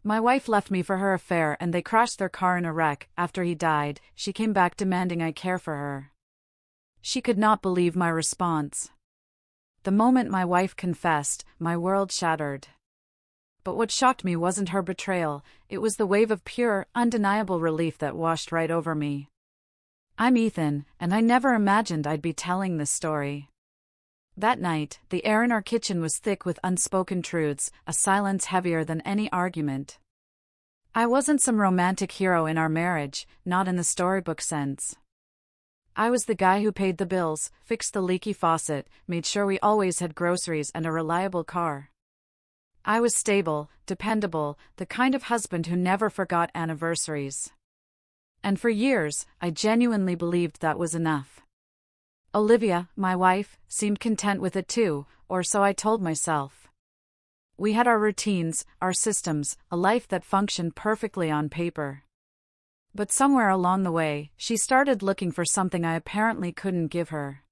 My wife left me for her affair and they crashed their car in a wreck. After he died, she came back demanding I care for her. She could not believe my response. The moment my wife confessed, my world shattered. But what shocked me wasn't her betrayal, it was the wave of pure, undeniable relief that washed right over me. I'm Ethan, and I never imagined I'd be telling this story. That night, the air in our kitchen was thick with unspoken truths, a silence heavier than any argument. I wasn't some romantic hero in our marriage, not in the storybook sense. I was the guy who paid the bills, fixed the leaky faucet, made sure we always had groceries and a reliable car. I was stable, dependable, the kind of husband who never forgot anniversaries. And for years, I genuinely believed that was enough. Olivia, my wife, seemed content with it too, or so I told myself. We had our routines, our systems, a life that functioned perfectly on paper. But somewhere along the way, she started looking for something I apparently couldn't give her.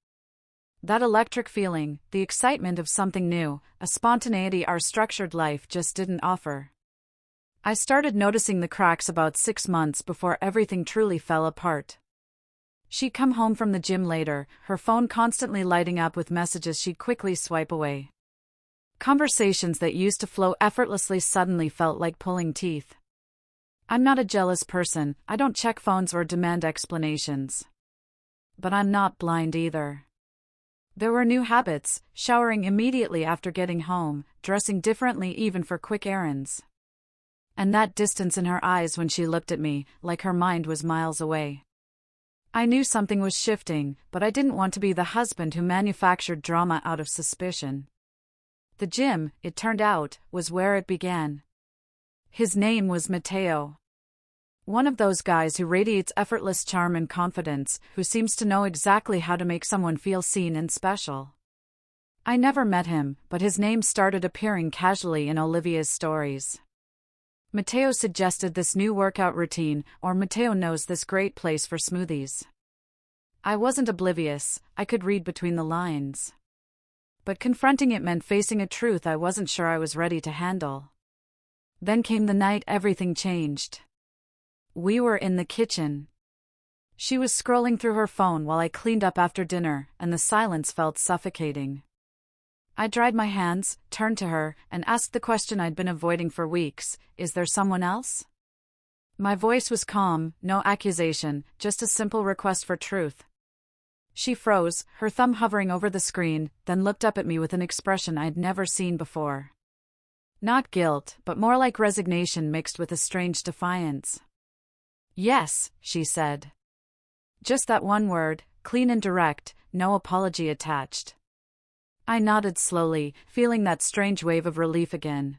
That electric feeling, the excitement of something new, a spontaneity our structured life just didn't offer. I started noticing the cracks about 6 months before everything truly fell apart. She'd come home from the gym later, her phone constantly lighting up with messages she'd quickly swipe away. Conversations that used to flow effortlessly suddenly felt like pulling teeth. I'm not a jealous person, I don't check phones or demand explanations. But I'm not blind either. There were new habits, showering immediately after getting home, dressing differently even for quick errands. And that distance in her eyes when she looked at me, like her mind was miles away. I knew something was shifting, but I didn't want to be the husband who manufactured drama out of suspicion. The gym, it turned out, was where it began. His name was Matteo. One of those guys who radiates effortless charm and confidence, who seems to know exactly how to make someone feel seen and special. I never met him, but his name started appearing casually in Olivia's stories. Matteo suggested this new workout routine, or Matteo knows this great place for smoothies. I wasn't oblivious, I could read between the lines. But confronting it meant facing a truth I wasn't sure I was ready to handle. Then came the night everything changed. We were in the kitchen. She was scrolling through her phone while I cleaned up after dinner, and the silence felt suffocating. I dried my hands, turned to her, and asked the question I'd been avoiding for weeks, is there someone else? My voice was calm, no accusation, just a simple request for truth. She froze, her thumb hovering over the screen, then looked up at me with an expression I'd never seen before. Not guilt, but more like resignation mixed with a strange defiance. Yes, she said. Just that one word, clean and direct, no apology attached. I nodded slowly, feeling that strange wave of relief again.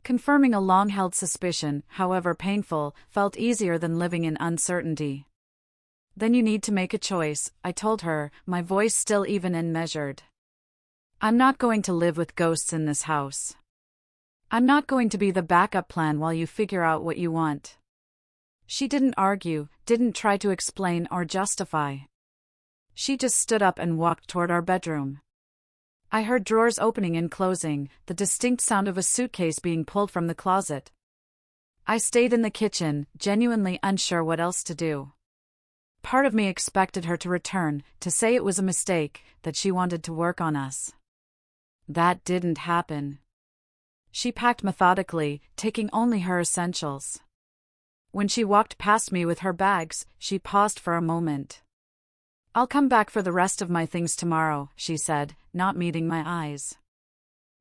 Confirming a long-held suspicion, however painful, felt easier than living in uncertainty. Then you need to make a choice, I told her, my voice still even and measured. I'm not going to live with ghosts in this house. I'm not going to be the backup plan while you figure out what you want. She didn't argue, didn't try to explain or justify. She just stood up and walked toward our bedroom. I heard drawers opening and closing, the distinct sound of a suitcase being pulled from the closet. I stayed in the kitchen, genuinely unsure what else to do. Part of me expected her to return, to say it was a mistake, that she wanted to work on us. That didn't happen. She packed methodically, taking only her essentials. When she walked past me with her bags, she paused for a moment. I'll come back for the rest of my things tomorrow, she said, not meeting my eyes.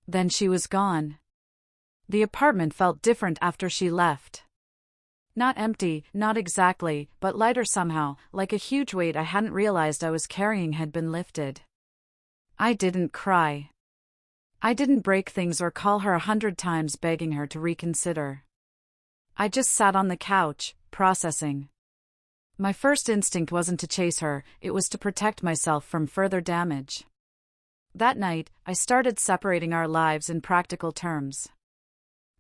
Then she was gone. The apartment felt different after she left. Not empty, not exactly, but lighter somehow, like a huge weight I hadn't realized I was carrying had been lifted. I didn't cry. I didn't break things or call her 100 times begging her to reconsider. I just sat on the couch, processing. My first instinct wasn't to chase her, it was to protect myself from further damage. That night, I started separating our lives in practical terms.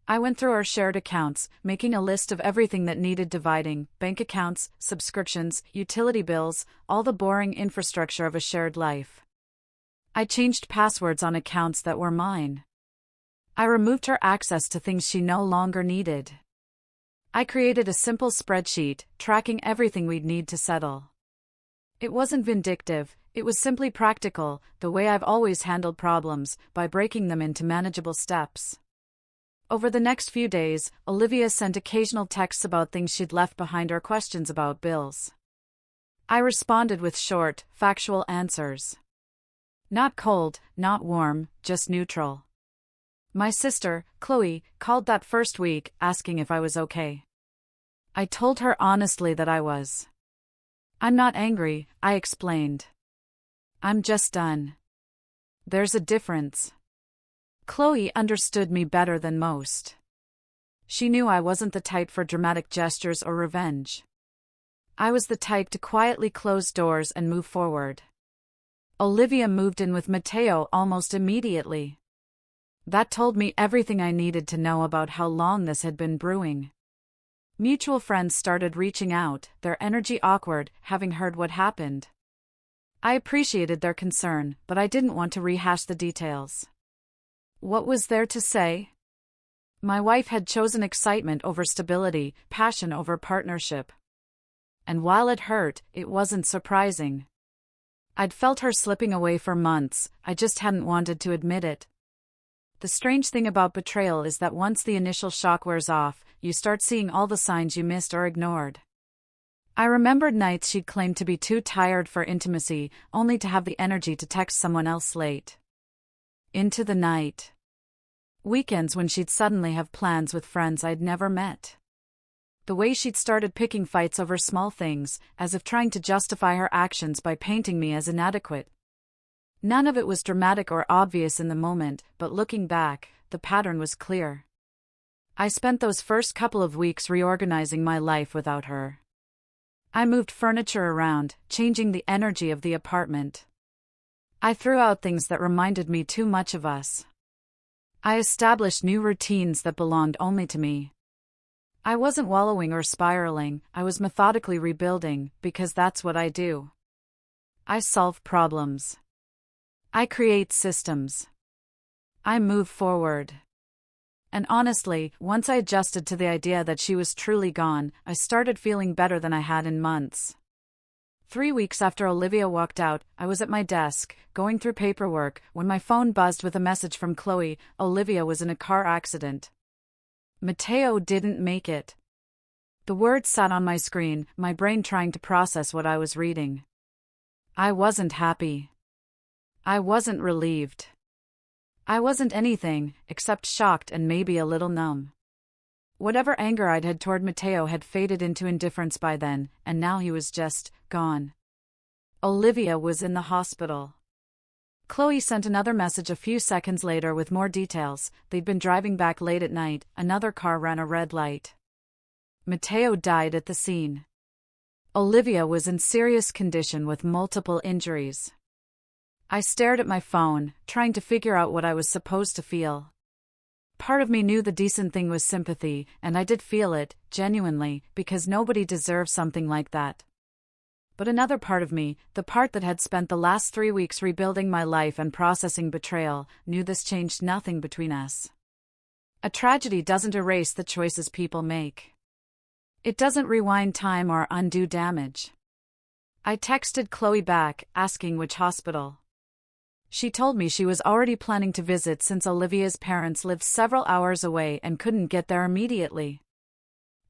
I went through our shared accounts, making a list of everything that needed dividing, bank accounts, subscriptions, utility bills, all the boring infrastructure of a shared life. I changed passwords on accounts that were mine. I removed her access to things she no longer needed. I created a simple spreadsheet, tracking everything we'd need to settle. It wasn't vindictive, it was simply practical, the way I've always handled problems, by breaking them into manageable steps. Over the next few days, Olivia sent occasional texts about things she'd left behind or questions about bills. I responded with short, factual answers. Not cold, not warm, just neutral. My sister, Chloe, called that first week, asking if I was okay. I told her honestly that I was. I'm not angry, I explained. I'm just done. There's a difference. Chloe understood me better than most. She knew I wasn't the type for dramatic gestures or revenge. I was the type to quietly close doors and move forward. Olivia moved in with Matteo almost immediately. That told me everything I needed to know about how long this had been brewing. Mutual friends started reaching out, their energy awkward, having heard what happened. I appreciated their concern, but I didn't want to rehash the details. What was there to say? My wife had chosen excitement over stability, passion over partnership. And while it hurt, it wasn't surprising. I'd felt her slipping away for months, I just hadn't wanted to admit it. The strange thing about betrayal is that once the initial shock wears off, you start seeing all the signs you missed or ignored. I remembered nights she'd claimed to be too tired for intimacy, only to have the energy to text someone else late into the night. Weekends when she'd suddenly have plans with friends I'd never met. The way she'd started picking fights over small things, as if trying to justify her actions by painting me as inadequate. None of it was dramatic or obvious in the moment, but looking back, the pattern was clear. I spent those first couple of weeks reorganizing my life without her. I moved furniture around, changing the energy of the apartment. I threw out things that reminded me too much of us. I established new routines that belonged only to me. I wasn't wallowing or spiraling, I was methodically rebuilding, because that's what I do. I solve problems. I create systems. I move forward. And honestly, once I adjusted to the idea that she was truly gone, I started feeling better than I had in months. 3 weeks after Olivia walked out, I was at my desk, going through paperwork, when my phone buzzed with a message from Chloe. Olivia was in a car accident. Matteo didn't make it. The words sat on my screen, my brain trying to process what I was reading. I wasn't happy. I wasn't relieved. I wasn't anything, except shocked and maybe a little numb. Whatever anger I'd had toward Matteo had faded into indifference by then, and now he was just gone. Olivia was in the hospital. Chloe sent another message a few seconds later with more details. They'd been driving back late at night, another car ran a red light. Matteo died at the scene. Olivia was in serious condition with multiple injuries. I stared at my phone, trying to figure out what I was supposed to feel. Part of me knew the decent thing was sympathy, and I did feel it, genuinely, because nobody deserves something like that. But another part of me, the part that had spent the last 3 weeks rebuilding my life and processing betrayal, knew this changed nothing between us. A tragedy doesn't erase the choices people make. It doesn't rewind time or undo damage. I texted Chloe back, asking which hospital. She told me she was already planning to visit since Olivia's parents lived several hours away and couldn't get there immediately.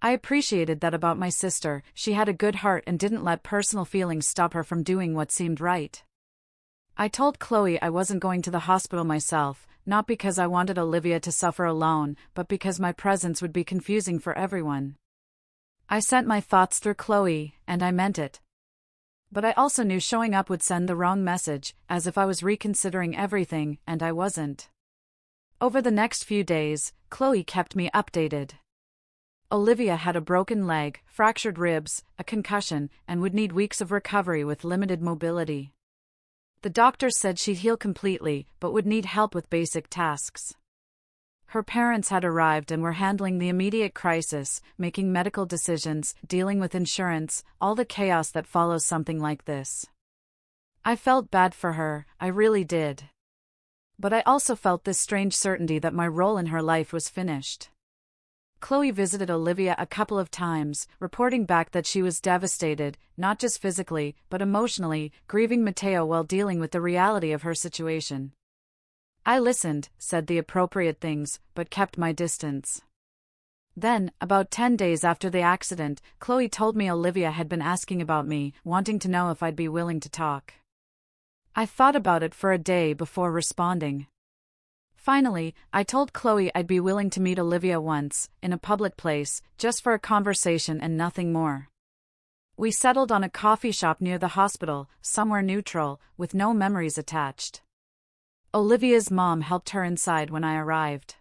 I appreciated that about my sister. She had a good heart and didn't let personal feelings stop her from doing what seemed right. I told Chloe I wasn't going to the hospital myself, not because I wanted Olivia to suffer alone, but because my presence would be confusing for everyone. I sent my thoughts through Chloe, and I meant it. But I also knew showing up would send the wrong message, as if I was reconsidering everything, and I wasn't. Over the next few days, Chloe kept me updated. Olivia had a broken leg, fractured ribs, a concussion, and would need weeks of recovery with limited mobility. The doctors said she'd heal completely, but would need help with basic tasks. Her parents had arrived and were handling the immediate crisis, making medical decisions, dealing with insurance, all the chaos that follows something like this. I felt bad for her, I really did. But I also felt this strange certainty that my role in her life was finished. Chloe visited Olivia a couple of times, reporting back that she was devastated, not just physically, but emotionally, grieving Mateo while dealing with the reality of her situation. I listened, said the appropriate things, but kept my distance. Then, about 10 days after the accident, Chloe told me Olivia had been asking about me, wanting to know if I'd be willing to talk. I thought about it for a day before responding. Finally, I told Chloe I'd be willing to meet Olivia once, in a public place, just for a conversation and nothing more. We settled on a coffee shop near the hospital, somewhere neutral, with no memories attached. Olivia's mom helped her inside when I arrived.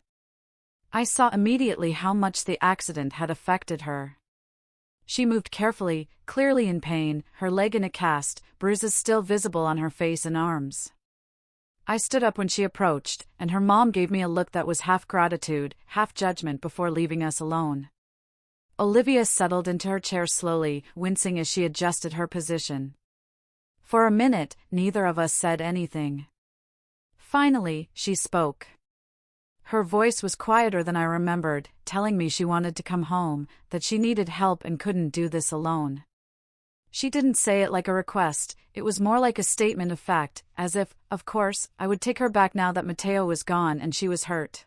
I saw immediately how much the accident had affected her. She moved carefully, clearly in pain, her leg in a cast, bruises still visible on her face and arms. I stood up when she approached, and her mom gave me a look that was half gratitude, half judgment before leaving us alone. Olivia settled into her chair slowly, wincing as she adjusted her position. For a minute, neither of us said anything. Finally, she spoke. Her voice was quieter than I remembered, telling me she wanted to come home, that she needed help and couldn't do this alone. She didn't say it like a request, it was more like a statement of fact, as if, of course, I would take her back now that Mateo was gone and she was hurt.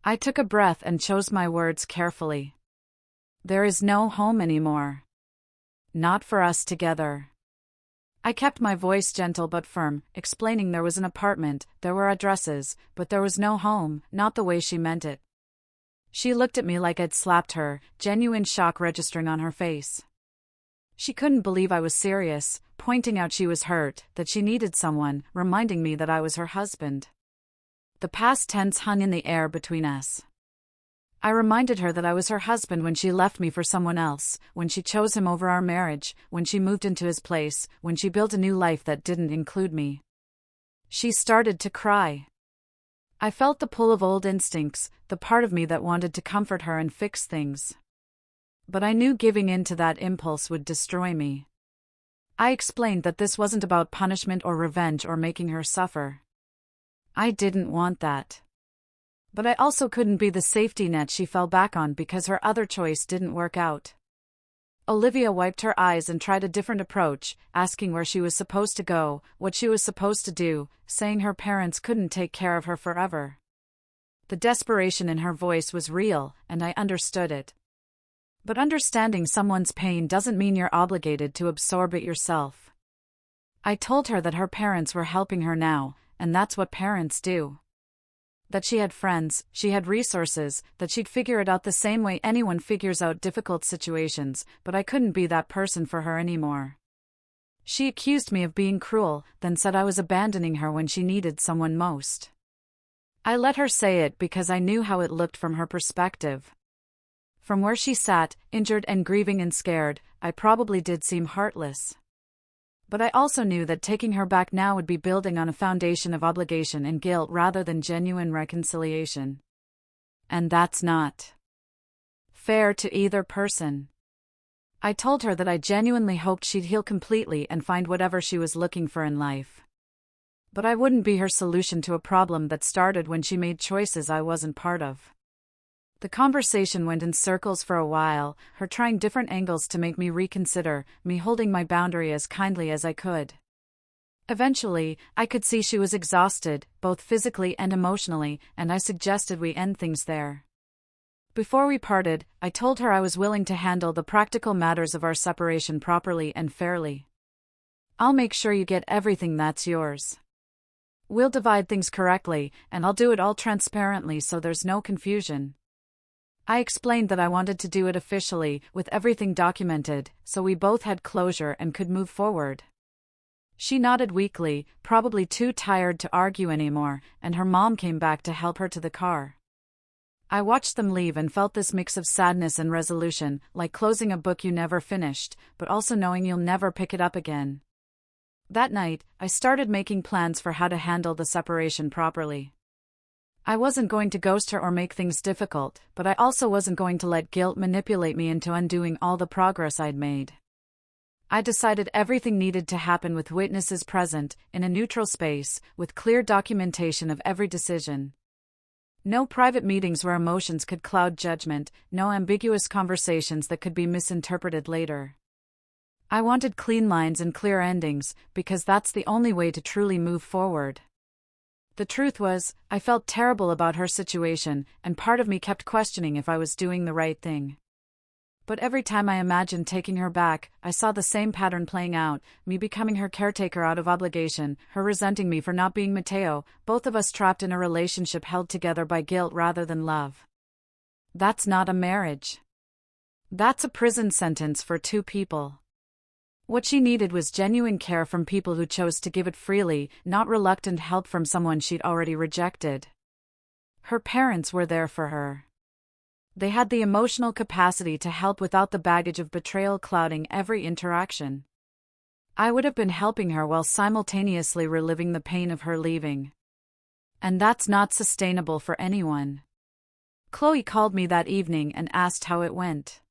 I took a breath and chose my words carefully. There is no home anymore. Not for us together. I kept my voice gentle but firm, explaining there was an apartment, there were addresses, but there was no home, not the way she meant it. She looked at me like I'd slapped her, genuine shock registering on her face. She couldn't believe I was serious, pointing out she was hurt, that she needed someone, reminding me that I was her husband. The past tense hung in the air between us. I reminded her that I was her husband when she left me for someone else, when she chose him over our marriage, when she moved into his place, when she built a new life that didn't include me. She started to cry. I felt the pull of old instincts, the part of me that wanted to comfort her and fix things. But I knew giving in to that impulse would destroy me. I explained that this wasn't about punishment or revenge or making her suffer. I didn't want that. But I also couldn't be the safety net she fell back on because her other choice didn't work out. Olivia wiped her eyes and tried a different approach, asking where she was supposed to go, what she was supposed to do, saying her parents couldn't take care of her forever. The desperation in her voice was real, and I understood it. But understanding someone's pain doesn't mean you're obligated to absorb it yourself. I told her that her parents were helping her now, and that's what parents do. That she had friends, she had resources, that she'd figure it out the same way anyone figures out difficult situations, but I couldn't be that person for her anymore. She accused me of being cruel, then said I was abandoning her when she needed someone most. I let her say it because I knew how it looked from her perspective. From where she sat, injured and grieving and scared, I probably did seem heartless. But I also knew that taking her back now would be building on a foundation of obligation and guilt rather than genuine reconciliation. And that's not fair to either person. I told her that I genuinely hoped she'd heal completely and find whatever she was looking for in life. But I wouldn't be her solution to a problem that started when she made choices I wasn't part of. The conversation went in circles for a while, her trying different angles to make me reconsider, me holding my boundary as kindly as I could. Eventually, I could see she was exhausted, both physically and emotionally, and I suggested we end things there. Before we parted, I told her I was willing to handle the practical matters of our separation properly and fairly. I'll make sure you get everything that's yours. We'll divide things correctly, and I'll do it all transparently so there's no confusion. I explained that I wanted to do it officially, with everything documented, so we both had closure and could move forward. She nodded weakly, probably too tired to argue anymore, and her mom came back to help her to the car. I watched them leave and felt this mix of sadness and resolution, like closing a book you never finished, but also knowing you'll never pick it up again. That night, I started making plans for how to handle the separation properly. I wasn't going to ghost her or make things difficult, but I also wasn't going to let guilt manipulate me into undoing all the progress I'd made. I decided everything needed to happen with witnesses present, in a neutral space, with clear documentation of every decision. No private meetings where emotions could cloud judgment, no ambiguous conversations that could be misinterpreted later. I wanted clean lines and clear endings, because that's the only way to truly move forward. The truth was, I felt terrible about her situation, and part of me kept questioning if I was doing the right thing. But every time I imagined taking her back, I saw the same pattern playing out, me becoming her caretaker out of obligation, her resenting me for not being Mateo, both of us trapped in a relationship held together by guilt rather than love. That's not a marriage. That's a prison sentence for two people. What she needed was genuine care from people who chose to give it freely, not reluctant help from someone she'd already rejected. Her parents were there for her. They had the emotional capacity to help without the baggage of betrayal clouding every interaction. I would have been helping her while simultaneously reliving the pain of her leaving. And that's not sustainable for anyone. Chloe called me that evening and asked how it went.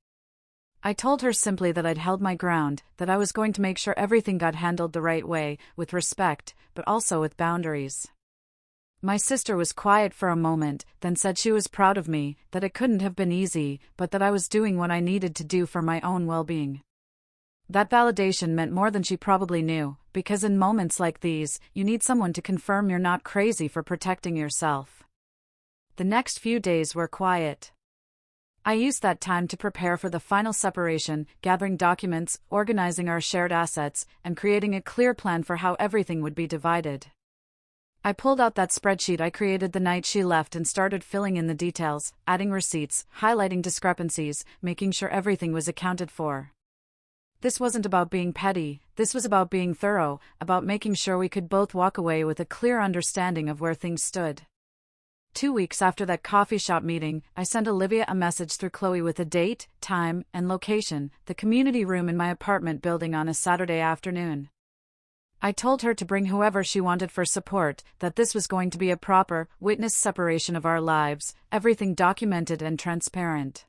I told her simply that I'd held my ground, that I was going to make sure everything got handled the right way, with respect, but also with boundaries. My sister was quiet for a moment, then said she was proud of me, that it couldn't have been easy, but that I was doing what I needed to do for my own well-being. That validation meant more than she probably knew, because in moments like these, you need someone to confirm you're not crazy for protecting yourself. The next few days were quiet. I used that time to prepare for the final separation, gathering documents, organizing our shared assets, and creating a clear plan for how everything would be divided. I pulled out that spreadsheet I created the night she left and started filling in the details, adding receipts, highlighting discrepancies, making sure everything was accounted for. This wasn't about being petty, this was about being thorough, about making sure we could both walk away with a clear understanding of where things stood. 2 weeks after that coffee shop meeting, I sent Olivia a message through Chloe with a date, time, and location, the community room in my apartment building on a Saturday afternoon. I told her to bring whoever she wanted for support, that this was going to be a proper, witnessed separation of our lives, everything documented and transparent.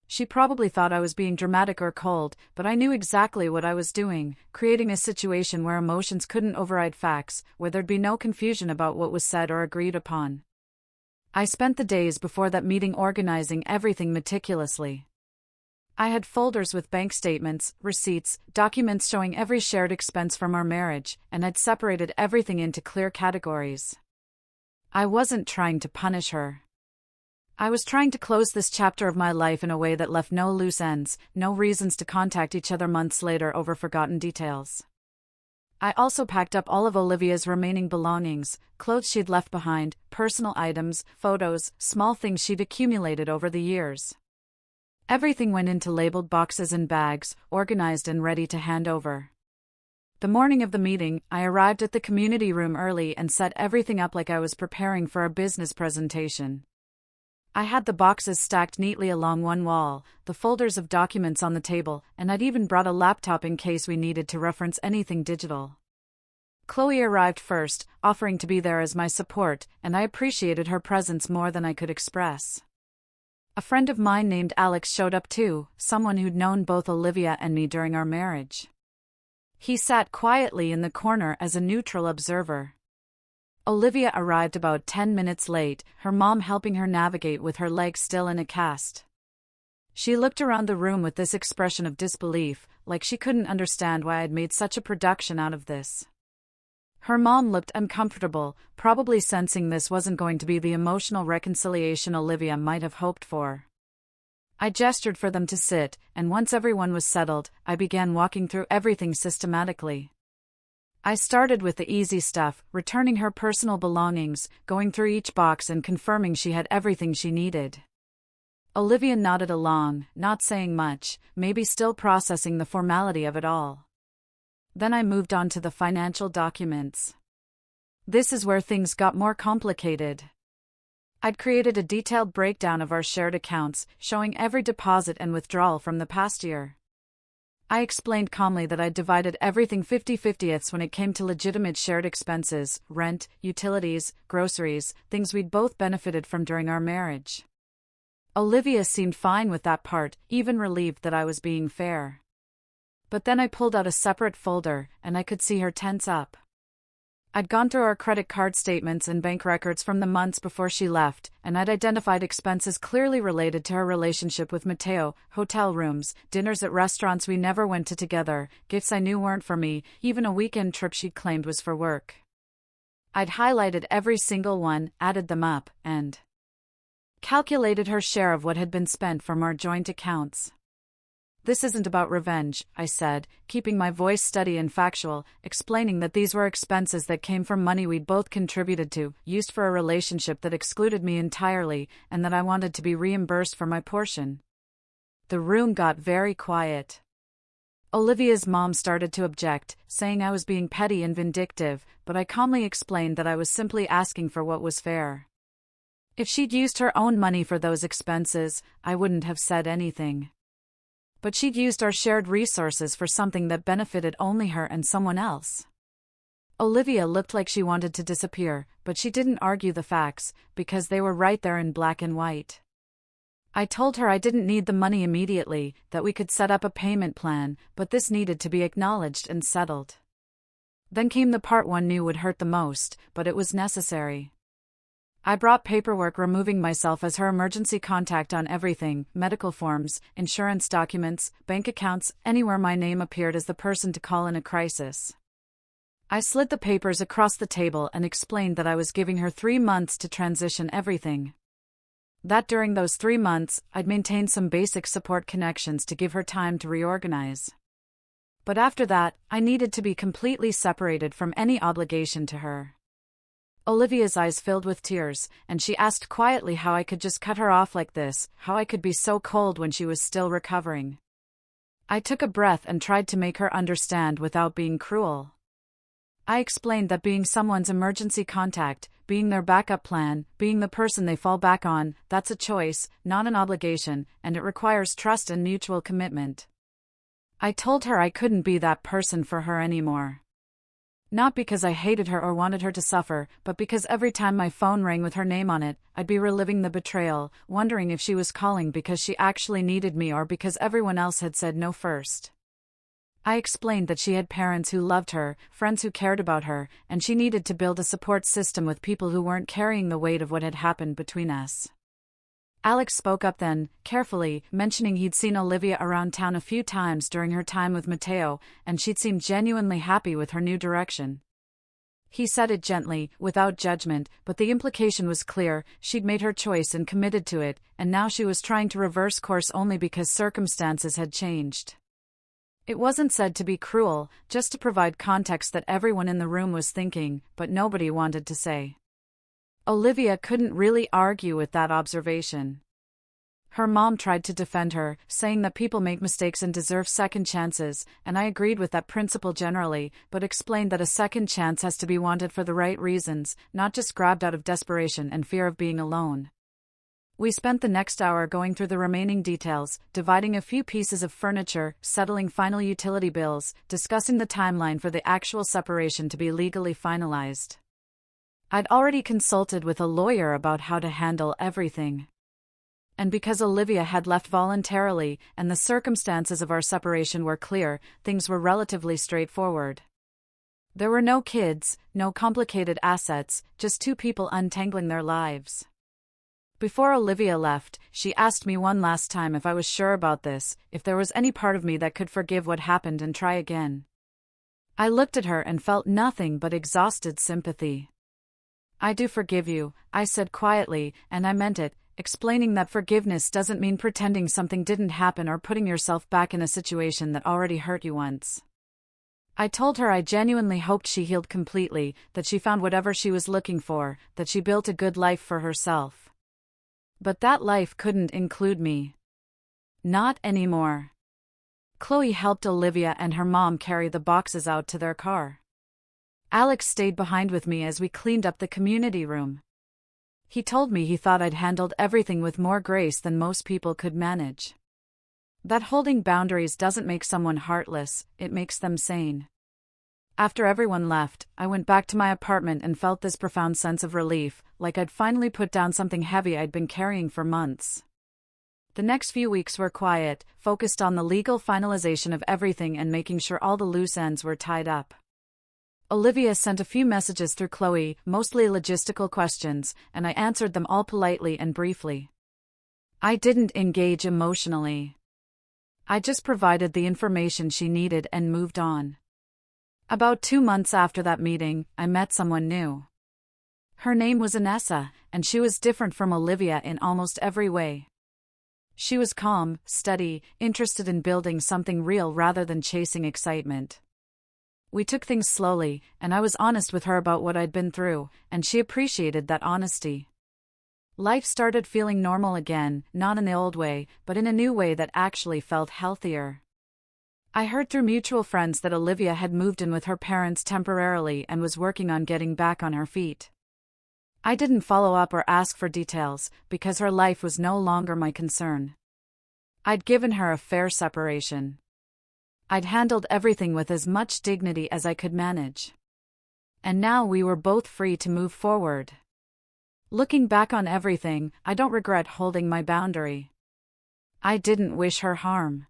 She probably thought I was being dramatic or cold, but I knew exactly what I was doing, creating a situation where emotions couldn't override facts, where there'd be no confusion about what was said or agreed upon. I spent the days before that meeting organizing everything meticulously. I had folders with bank statements, receipts, documents showing every shared expense from our marriage, and I'd separated everything into clear categories. I wasn't trying to punish her. I was trying to close this chapter of my life in a way that left no loose ends, no reasons to contact each other months later over forgotten details. I also packed up all of Olivia's remaining belongings, clothes she'd left behind, personal items, photos, small things she'd accumulated over the years. Everything went into labeled boxes and bags, organized and ready to hand over. The morning of the meeting, I arrived at the community room early and set everything up like I was preparing for a business presentation. I had the boxes stacked neatly along one wall, the folders of documents on the table, and I'd even brought a laptop in case we needed to reference anything digital. Chloe arrived first, offering to be there as my support, and I appreciated her presence more than I could express. A friend of mine named Alex showed up too, someone who'd known both Olivia and me during our marriage. He sat quietly in the corner as a neutral observer. Olivia arrived about 10 minutes late, her mom helping her navigate with her leg still in a cast. She looked around the room with this expression of disbelief, like she couldn't understand why I'd made such a production out of this. Her mom looked uncomfortable, probably sensing this wasn't going to be the emotional reconciliation Olivia might have hoped for. I gestured for them to sit, and once everyone was settled, I began walking through everything systematically. I started with the easy stuff, returning her personal belongings, going through each box and confirming she had everything she needed. Olivia nodded along, not saying much, maybe still processing the formality of it all. Then I moved on to the financial documents. This is where things got more complicated. I'd created a detailed breakdown of our shared accounts, showing every deposit and withdrawal from the past year. I explained calmly that I'd divided everything 50/50 when it came to legitimate shared expenses, rent, utilities, groceries, things we'd both benefited from during our marriage. Olivia seemed fine with that part, even relieved that I was being fair. But then I pulled out a separate folder, and I could see her tense up. I'd gone through our credit card statements and bank records from the months before she left, and I'd identified expenses clearly related to her relationship with Mateo: hotel rooms, dinners at restaurants we never went to together, gifts I knew weren't for me, even a weekend trip she'd claimed was for work. I'd highlighted every single one, added them up, and calculated her share of what had been spent from our joint accounts. "This isn't about revenge," I said, keeping my voice steady and factual, explaining that these were expenses that came from money we'd both contributed to, used for a relationship that excluded me entirely, and that I wanted to be reimbursed for my portion. The room got very quiet. Olivia's mom started to object, saying I was being petty and vindictive, but I calmly explained that I was simply asking for what was fair. If she'd used her own money for those expenses, I wouldn't have said anything. But she'd used our shared resources for something that benefited only her and someone else. Olivia looked like she wanted to disappear, but she didn't argue the facts, because they were right there in black and white. I told her I didn't need the money immediately, that we could set up a payment plan, but this needed to be acknowledged and settled. Then came the part one knew would hurt the most, but it was necessary. I brought paperwork removing myself as her emergency contact on everything: medical forms, insurance documents, bank accounts, anywhere my name appeared as the person to call in a crisis. I slid the papers across the table and explained that I was giving her 3 months to transition everything. That during those 3 months, I'd maintain some basic support connections to give her time to reorganize. But after that, I needed to be completely separated from any obligation to her. Olivia's eyes filled with tears, and she asked quietly how I could just cut her off like this, how I could be so cold when she was still recovering. I took a breath and tried to make her understand without being cruel. I explained that being someone's emergency contact, being their backup plan, being the person they fall back on, that's a choice, not an obligation, and it requires trust and mutual commitment. I told her I couldn't be that person for her anymore. Not because I hated her or wanted her to suffer, but because every time my phone rang with her name on it, I'd be reliving the betrayal, wondering if she was calling because she actually needed me or because everyone else had said no first. I explained that she had parents who loved her, friends who cared about her, and she needed to build a support system with people who weren't carrying the weight of what had happened between us. Alex spoke up then, carefully, mentioning he'd seen Olivia around town a few times during her time with Mateo, and she'd seemed genuinely happy with her new direction. He said it gently, without judgment, but the implication was clear: she'd made her choice and committed to it, and now she was trying to reverse course only because circumstances had changed. It wasn't said to be cruel, just to provide context that everyone in the room was thinking, but nobody wanted to say. Olivia couldn't really argue with that observation. Her mom tried to defend her, saying that people make mistakes and deserve second chances, and I agreed with that principle generally, but explained that a second chance has to be wanted for the right reasons, not just grabbed out of desperation and fear of being alone. We spent the next hour going through the remaining details, dividing a few pieces of furniture, settling final utility bills, discussing the timeline for the actual separation to be legally finalized. I'd already consulted with a lawyer about how to handle everything. And because Olivia had left voluntarily, and the circumstances of our separation were clear, things were relatively straightforward. There were no kids, no complicated assets, just 2 people untangling their lives. Before Olivia left, she asked me one last time if I was sure about this, if there was any part of me that could forgive what happened and try again. I looked at her and felt nothing but exhausted sympathy. "I do forgive you," I said quietly, and I meant it, explaining that forgiveness doesn't mean pretending something didn't happen or putting yourself back in a situation that already hurt you once. I told her I genuinely hoped she healed completely, that she found whatever she was looking for, that she built a good life for herself. But that life couldn't include me. Not anymore. Chloe helped Olivia and her mom carry the boxes out to their car. Alex stayed behind with me as we cleaned up the community room. He told me he thought I'd handled everything with more grace than most people could manage. That holding boundaries doesn't make someone heartless, it makes them sane. After everyone left, I went back to my apartment and felt this profound sense of relief, like I'd finally put down something heavy I'd been carrying for months. The next few weeks were quiet, focused on the legal finalization of everything and making sure all the loose ends were tied up. Olivia sent a few messages through Chloe, mostly logistical questions, and I answered them all politely and briefly. I didn't engage emotionally. I just provided the information she needed and moved on. About 2 months after that meeting, I met someone new. Her name was Anessa, and she was different from Olivia in almost every way. She was calm, steady, interested in building something real rather than chasing excitement. We took things slowly, and I was honest with her about what I'd been through, and she appreciated that honesty. Life started feeling normal again, not in the old way, but in a new way that actually felt healthier. I heard through mutual friends that Olivia had moved in with her parents temporarily and was working on getting back on her feet. I didn't follow up or ask for details, because her life was no longer my concern. I'd given her a fair separation. I'd handled everything with as much dignity as I could manage. And now we were both free to move forward. Looking back on everything, I don't regret holding my boundary. I didn't wish her harm.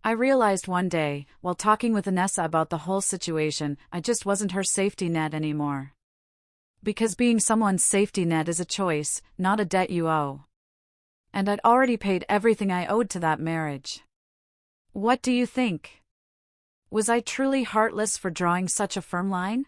I realized one day, while talking with Anessa about the whole situation, I just wasn't her safety net anymore. Because being someone's safety net is a choice, not a debt you owe. And I'd already paid everything I owed to that marriage. What do you think? Was I truly heartless for drawing such a firm line?